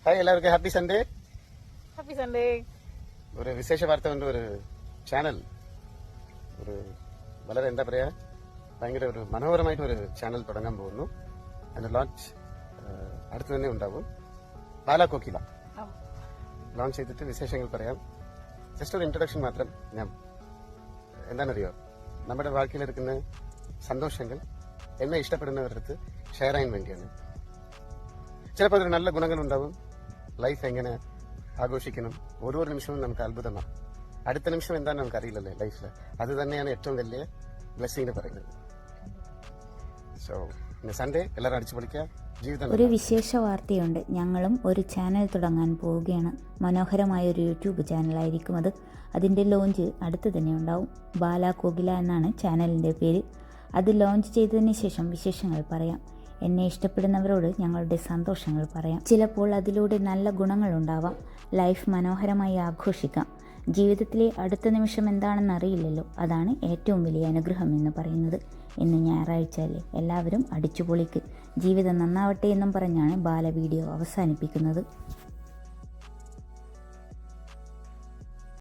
Hi എല്ലാവർക്കും happy Sunday. Happy Sunday. ഒരു വിശേഷ വാർത്ത കൊണ്ട് ഒരു ചാനൽ ഒരു വളരെ എന്താ പറയാ ഭയങ്കര ഒരു മനോഹരമായിട്ട് ഒരു ചാനൽ തുടങ്ങാൻ പോകുന്നു. അതിന്റെ ലോഞ്ച് അടുത്ത് തന്നെ ഉണ്ടാവും. ബാലാ കോക്കില ലോഞ്ച് ചെയ്തിട്ട് വിശേഷങ്ങൾ പറയാം. ജസ്റ്റ് ഒരു ഇൻട്രൊഡക്ഷൻ മാത്രം. ഞാൻ എന്താണെന്നറിയോ, നമ്മുടെ വാക്കിലെടുക്കുന്ന സന്തോഷങ്ങൾ എന്നെ ഇഷ്ടപ്പെടുന്നവരുടെ അടുത്ത് ഷെയർ ചെയ്യാൻ വേണ്ടിയാണ്. ചിലപ്പോൾ അതിന് നല്ല ഗുണങ്ങളുണ്ടാവും. ലൈഫ് എങ്ങനെ ആഘോഷിക്കണം, ഓരോ നിമിഷവും നമുക്ക് അത്ഭുതമാണ്. അടുത്ത നിമിഷം എന്താണെന്ന് നമുക്ക് അറിയില്ലല്ലേ ലൈഫിൽ. അത് തന്നെയാണ് ഏറ്റവും വലിയ ബ്ലെസ്സിംഗ് പറയുന്നത്. സോ സൺഡേ എല്ലാവരും അടിച്ചു പൊളിക്കുക. ജീവിതം ഒരു വിശേഷ വാർത്തയുണ്ട്. ഞങ്ങളും ഒരു ചാനൽ തുടങ്ങാൻ പോവുകയാണ്. മനോഹരമായ ഒരു യൂട്യൂബ് ചാനലായിരിക്കും അത്. അതിൻ്റെ ലോഞ്ച് അടുത്ത് തന്നെ ഉണ്ടാവും. ബാലാ കോകില എന്നാണ് ചാനലിൻ്റെ പേര്. അത് ലോഞ്ച് ചെയ്തതിന് ശേഷം വിശേഷങ്ങൾ പറയാം. എന്നെ ഇഷ്ടപ്പെടുന്നവരോട് ഞങ്ങളുടെ സന്തോഷങ്ങൾ പറയാം. ചിലപ്പോൾ അതിലൂടെ നല്ല ഗുണങ്ങളുണ്ടാവാം. ലൈഫ് മനോഹരമായി ആഘോഷിക്കാം. ജീവിതത്തിലെ അടുത്ത നിമിഷം എന്താണെന്ന് അറിയില്ലല്ലോ. അതാണ് ഏറ്റവും വലിയ അനുഗ്രഹം എന്ന് പറയുന്നത്. ഇന്ന് ഞായറാഴ്ചയല്ലേ, എല്ലാവരും അടിച്ചുപൊളിക്ക്. ജീവിതം നന്നാവട്ടെ എന്നും പറഞ്ഞാണ് ബാല വീഡിയോ അവസാനിപ്പിക്കുന്നത്.